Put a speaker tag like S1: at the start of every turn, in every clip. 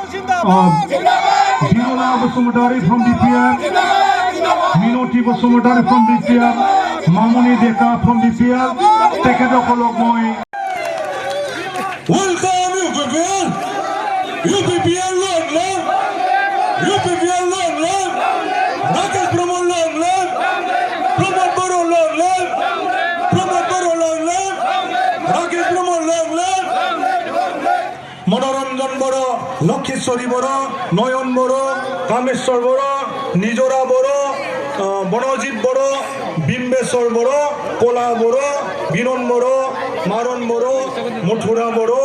S1: Binola Bosumudari from BPR, Minoti Bosumudari from BPR, Mamuni Deka from BPR, Tekedo Kolokmoi.
S2: Welcome UPPL long, UPPL long, Rakesh Promo long, Promote Boro long, Rakesh Promo long, Manoranjan Boro, Lokeshwari Boro, Noyon Boro, Kameshwar Boro, Nijora Boro, Bonojit Boro, Bimbeswar Boro, Kola Boro, Binon Boro, Maron Boro, Muthura Boro,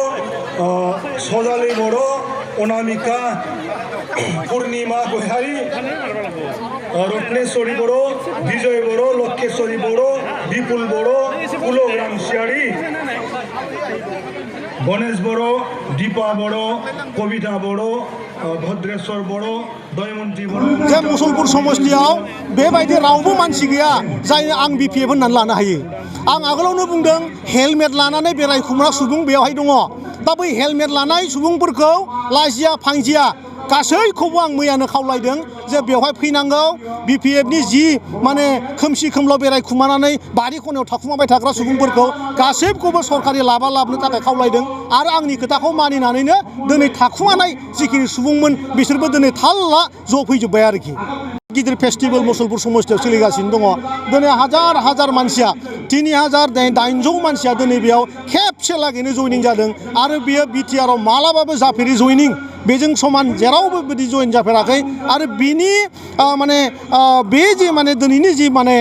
S2: Sojali Boro, Onamika, Purnima Gohari, Rotneshwari Boro, Vijay Boro, Lokeshwari Boro, Vipul Boro, Kulogram Shiari, Ganesh Boro, Deepa Boro, Kavita Boro, Bhadreshwar Boro, Dayamonti Boro.
S3: जे मुसलपुर समस्थियाव बेबायदि रावबो मानसि गैया जाय आं BPF होननानै लानो हायो आं आगोलावनो बुंदों हेलमेट लानानै बेरायखुमग्रा सुबुं बेवहाय दङ दा बै हेलमेट लानाय सुबुंफोरखौ लाजिया फांजिया गासैखौबो आं मैयानो खावलायदों जे बेवहाय फैनांगौ बिपिएफनि जि माने खोमसि खोमलाव बेरायखुमानानै बारि खनायाव थाखुमाबाय थाग्रा सुबुंफोरखौ गासैखौबो सरकारि लाबा लाबनो थाखाय खावलायदों आरो आंनि खोथाखौ मानिनानैनो दिनै थाखुमानाय जिखिनि सुबुंमोन बिसोरबो दिनै थाल्ला ज' फैजोब्बाय आरोखि गिदिर फेस्टिभेल मुसलपुर समस्थियाव सोलिगासिनो दङ दिनै हाजार हाजार मानसिया 3800 मानसिया दिनै बेयाव खेबसे लागैनो जयनिं जादों आरो बेयो बिटिआरआव मालाबाबो जाफेरि जयनिं बेजों समान जेरावबो बिदि जयेन जाफेराखै आरो बिनि माने बे जे माने दिनैनि जि माने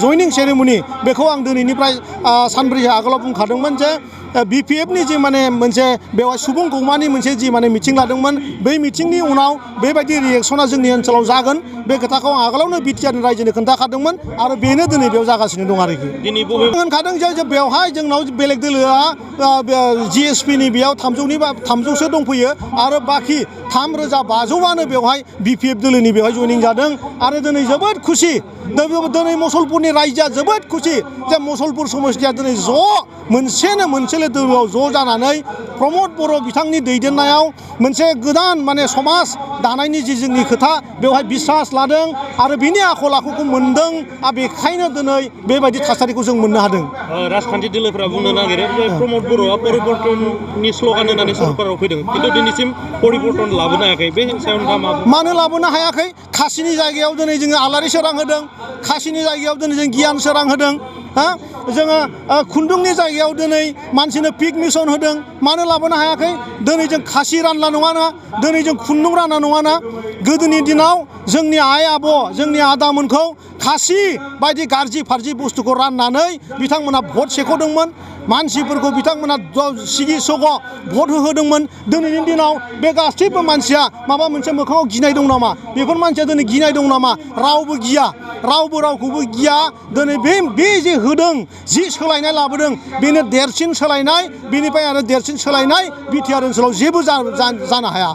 S3: जयनिं सेरेमनि बेखौ आं दिनैनिफ्राय सानब्रै आगोलाव बुंखादोंमोन जे बिपिएफनि जि माने मोनसे बेवहाय सुबुं गौमानि मोनसे जि माने मिटिं लादोंमोन बै मिटिंनि उनाव बेबायदि रिएक्सना जोंनि ओनसोलाव जागोन बे खोथाखौ आं आगोलावनो बिटिआरनि रायजोनो खोन्थाखादोंमन आरो बेनो दिनै बेयाव जागासिनो दं आरोखि होनखादों जे बेवहाय जोंनाव बेलेग दोलोआ जिएसपिनि बेयाव 300सो दंफैयो आरो बाखि 3500आनो बेवहाय बिपिएफ दोलोनि बेवहाय जयनिं जादों आरो दिनै जोबोद खुसि दिनै मुसलपुरनि रायजोआ जोबोद खुसि जे मुसलपुर समस्थिया दिनै ज' मोनसेले दोलोआव ज' जानानै प्रमद बर' बिथांनि दैदेननायाव मोनसे गोदान माने समाज दानायनि जि जोंनि खोथा बेवहाय बिसास लादों आरो बिनि आखल आखुखौ मोनदों आरो बेखायनो दिनै बेबायदि थासारिखौ जों मोननो हादों
S4: राजखान्थि दोलोफोरा बुंनो नागिरो जे प्रमद बर'आ परिबर्तननि स्ल'गान होनानै सरकाराव फैदों खिन्थु दिनैसिम परिबर्तन लाबोनो हायाखै बे सायाव नोंथाङा
S3: मानो लाबोनो हायाखै खासिनि जायगायाव दिनै जोङो आलारि सोरां होदों खासिनि जायगायाव दिनै जों गियान सोरां होदों जोङो खुन्दुंनि जायगायाव दिनै मानसिनो पिक मिसन होदों मानो लाबोनो हायाखै दिनै जों खासि रानला नङाना दिनै जों खुन्दुं राना नङाना गोदोनि दिनाव जोंनि आइ आब' जोंनि आदामोनखौ खासि बायदि गाज्रि फारजि बुस्थुखौ राननानै बिथांमोना भट सेख'दोंमोन मानसिफोरखौ बिथांमोना सिगि सग' भट होहोदोंमोन दिनैनि दिनाव बे गासैबो मानसिया माबा मोनसे मोखाङाव गिनाय दं नामा बेफोर मानसिया दिनै गिनाय दं नामा रावबो गिया रावबो रावखौबो गिया दिनै बे जे होदों जि सोलायनाय लाबोदों बेनो देरसिन सोलायनाय बेनिफ्राय आरो देरसिन सोलायनाय बिटिआर ओनसोलाव जेबो जानो हाया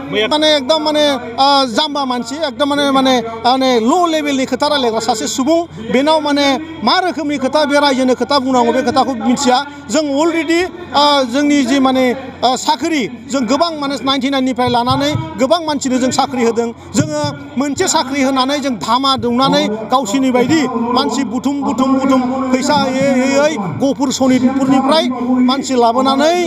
S3: माने एकदम माने जाम्बा मानसि एकदम माने ल' लेभेलनि खोथा रायलायग्रा सासे सुबुं बेनाव माने मा रोखोमनि खोथा बे रायजोनो खोथा बुंनांगौ बे खोथाखौ मिथिया जों अलरेडि जोंनि जि माने साख्रि जों गोबां माने 99निफ्राय लानानै गोबां मानसिनो जों साख्रि होदों जोङो मोनसे साख्रि होनानै जों धामा दौनानै गावसिनि बायदि मानसि बुथुम फैसा होयै गफुर सनितपुरनिफ्राय मानसि लाबोनानै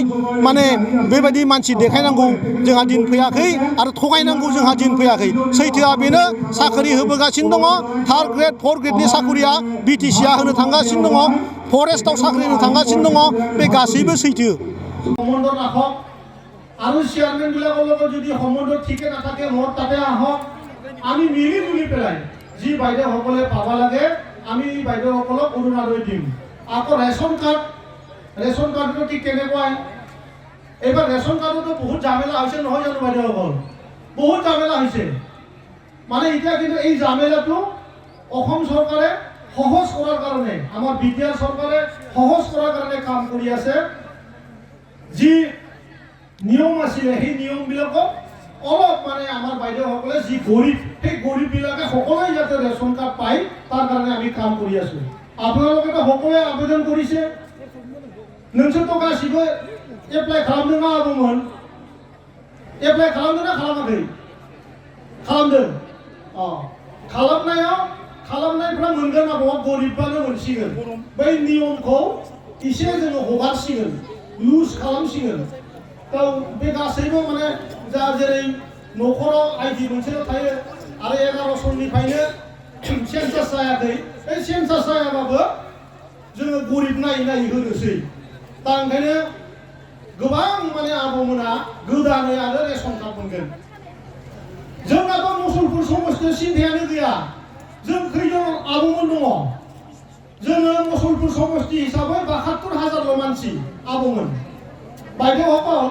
S3: माने बेबायदि मानसि देखायनांगौ जोंहा दिन फैयाखै आरो थगायनांगौ जोंहा दिन फैयाखै सैथोआ बेनो साख्रि होबोगासिनो दङ 3rd ग्रेड 4th ग्रेडनि साख्रिया बिटिसिआ होनो थांगासिनो दङ फरेस्टआव साख्रि होनो थांगासिनो दङ बे गासैबो सैथो
S5: সম্বন্ধ ৰাখক আৰু চেয়াৰমেনবিলাকৰ লগত যদি সম্বন্ধ ঠিকে নাথাকে মোৰ তাতে আহক আমি মিলি জুলি পেলাই যি বাইদেউসকলে পাব লাগে আমি বাইদেউসকলক অৰুণোদয় দিম আকৌ ৰেচন কাৰ্ডটো ঠিক তেনেকুৱাই এইবাৰ ৰেচন কাৰ্ডতো বহুত ঝামেলা হৈছে নহয় জানো বাইদেউসকল বহুত ঝামেলা হৈছে মানে এতিয়া কিন্তু এই ঝামেলাটো অসম চৰকাৰে সহজ কৰাৰ কাৰণে আমাৰ বিটিআৰ চৰকাৰে সহজ কৰাৰ কাৰণে কাম কৰি আছে যি নিয়ম আছিলে সেই নিয়মবিলাকক অলপ মানে আমাৰ বাইদেউসকলে যি গৰীব সেই গৰীববিলাকে সকলোৱে যাতে ৰেচন কাৰ্ড পায় তাৰ কাৰণে আমি কাম কৰি আছো আপোনালোকেতো সকলোৱে আবেদন কৰিছে नोंसोरथ' गासिबो एप्लाइ खालामदों ना आबौमोन एप्लाइ खालामदोंना खालामाखै खालामदों खालामनायफ्रा मोनगोन ना बहा गरिबानो मोनसिगोन बै नियमखौ एसे जोङो हगारसिगोन लुज खालामसिगोन दा बे गासैबो माने जा जेरै न'खराव आइडि मोनसेल' थायो आरो 11 सननिफ्रायनो सेन्सास जायाखै बे सेन्सास जायाबाबो जोङो गरिब नायै नायै होनोसै दा ओंखायनो गोबां माने आबौमोना गोदानै आरो रेशन कार्ड मोनगोन जोंनाथ' मुसलपुर समस्थियाव सिन्थायानो गैया जों खैजन आबौमोन दङ जोङो मुसलपुर समस्ति हिसाबै ৭২,০০০ मानसि आबौमोन বাইদেউসকল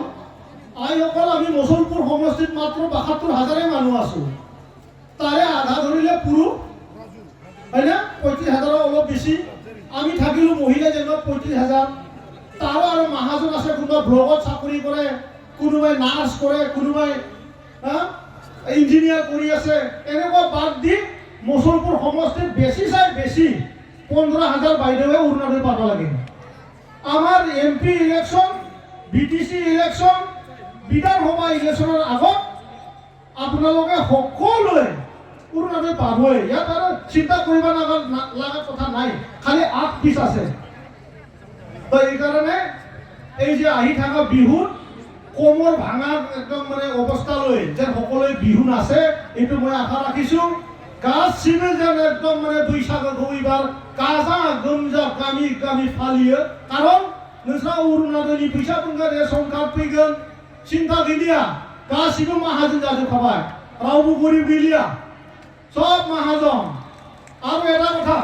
S5: আইসকল আমি মুসলপুর সমষ্টিত মাত্র ৭২,০০০ মানুহ আছো তাৰে আধা ধৰিলে পুৰুষ হয় না ৩৫,০০০ অলপ বেছি আমি থাকিলো মহিলা যেন ৩৫,০০০ তাৰো আৰু মহাজন আছে কোনোবা ব্লগত চাকৰি কৰে কোনোবাই নাৰ্ছ কৰে কোনোবাই ইঞ্জিনিয়াৰ কৰি আছে এনেকুৱা বাদ দি মুসলপুৰ সমষ্টিত বেছি চাই বেছি 15,০০০ বাইদেৱে অৰুণোদয় পাব লাগে আমাৰ এমপি ইলেকশ্যন বিটিসি ইলেকশ্যন বিধানসভা ইলেকশ্যনৰ আগত আপোনালোকে সকলোৱে অৰুণোদয় পাবই ইয়াত আৰু চিন্তা কৰিব লগা কথা নাই খালি ৮ পিছ আছে তো এইকাৰণে এই যে আহি থকা বিহুত কোমৰ ভাঙা একদম মানে অৱস্থালৈ যে সকলোৱে বিহু নাচে এইটো মই আশা ৰাখিছোঁ गासिबो जों एकदम माने बैसागोखौ एबार गाजा गोमजा गामि गामि फालियो कारण नोंस्रा अरुणोदयनि फैसा मोनगोन रेशन कार्ड फैगोन सिन्था गैलिया गासिबो माहाजोन जाजोबखाबाय रावबो गरिब गैलिया सब माहाजन आरो এটা কথা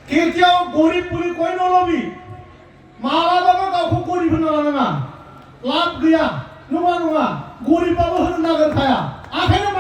S5: केতিয়াও गरिब বুলি কৈ নলবি मालाबाबो गावखौ गरिब होनना लानाङा लाब गैया नङा गरिबबाबो होनो नागिरखाया